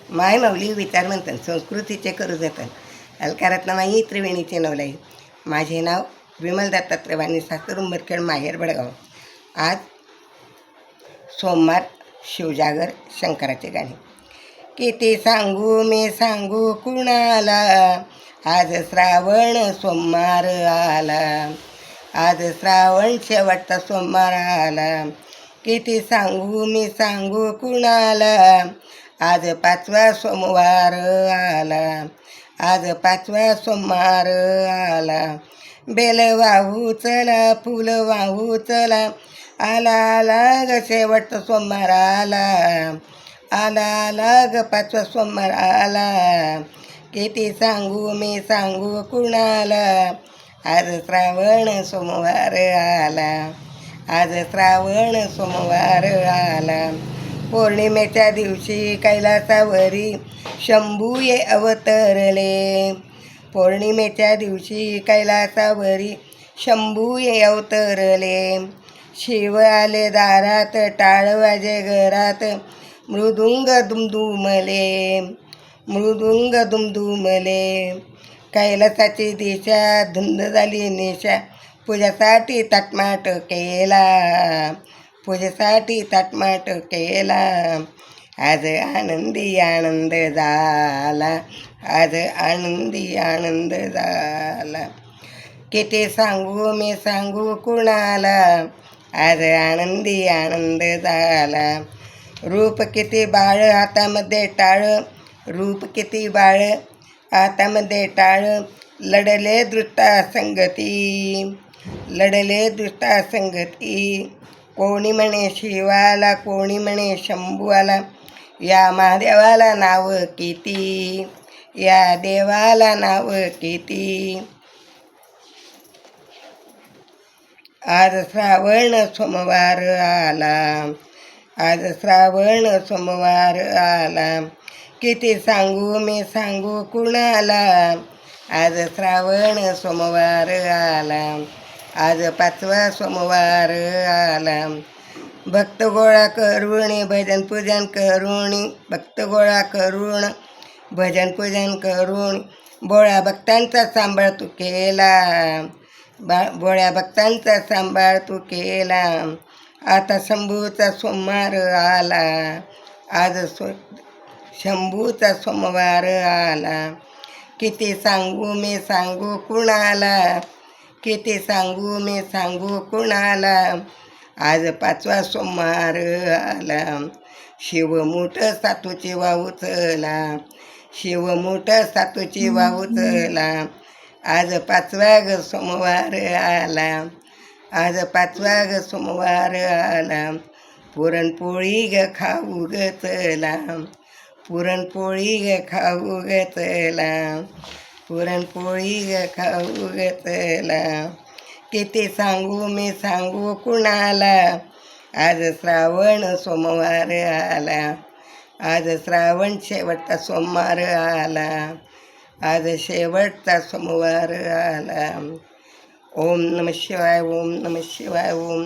माय माऊली विचार म्हणतात संस्कृतीचे करू जतन अलकारातनामाई त्रिवेणीचे नवलाई. माझे नाव विमल दत्तात्रय वाणी, सासर उंबरखेड, माहेर बडगाव. आज सोमवार, शिवजागर, शंकराचे गाणे. किती सांगू मी सांगू कुणाला, आज श्रावण सोमवार आला, आज श्रावण शेवटचा सोमवार आला. किती सांगू मी सांगू कुणाला, आज 5वा सोमवार आला, आज 5वा सोमवार आला. बेल वाहू चला, फुल वाहू चला, आला आला ग शेवटचा सोमवार आला, आला आला ग 5वा सोमवार आला. किती सांगू मी सांगू कुणाला, आज श्रावण सोमवार आला, आज श्रावण सोमवार आला. पौर्णिमेच्या दिवशी कैलासावरी शंभू ये अवतरले, पौर्णिमेच्या दिवशी कैलासावरी शंभू ये अवतरले. शिव आले दारात, टाळ वाजे घरात, मृदुंग दुमदुमले, मृदुंग दुमदुमले. कैलासाची दिशा धुंद झाली निशा, पूजासाठी ताटमाट केला, पूजेसाठी ताटमाट केला. आज आनंदी आनंद झाला, आज आनंदी आनंद झाला. किती सांगू मी सांगू कुणाला, आज आनंदी आनंद झाला. रूप किती बाळ हातामध्ये टाळ, रूप किती बाळ हातामध्ये टाळ. लढले दृष्टा संगती, लढले दृष्टा संगती. कोणी म्हणे शिवाला, कोणी म्हणे शंभूवाला, या महादेवाला नाव किती, या देवाला नाव किती. आज श्रावण सोमवार आला, आज श्रावण सोमवार आला. किती सांगू मी सांगू कुणाला, आज श्रावण सोमवार आला, आज 5वा सोमवार आला. भक्त गोळा करून भजन पूजन करून, भक्त गोळा करून भजन पूजन करून, बोळ्या भक्तांचा सांभाळ तू केला, बोळ्या भक्तांचा सांभाळ तू केला. आता शंभूचा सोमवार आला, आज शंभूचा सोमवार आला. किती सांगू मी सांगू कुणाला, किती सांगू मी सांगू कुणाला, आज 5वा सोमवार आला. शिवमुठ सातूची वाहू चला, शिवमुठ सातूची वाहू चला. आज 5वा ग सोमवार आला, आज 5वा ग सोमवार आला. पुरणपोळी ग खाऊ ग चला, पुरणपोळी ग खाऊ ग चला, पुरणपोळी ग खाऊ ग चला. किती सांगू मी सांगू कुणाला, आज श्रावण सोमवार आला, आज श्रावण शेवटचा सोमवार आला, आज शेवटचा सोमवार आला. ओम नमः शिवाय, ओम नमः शिवाय, ओम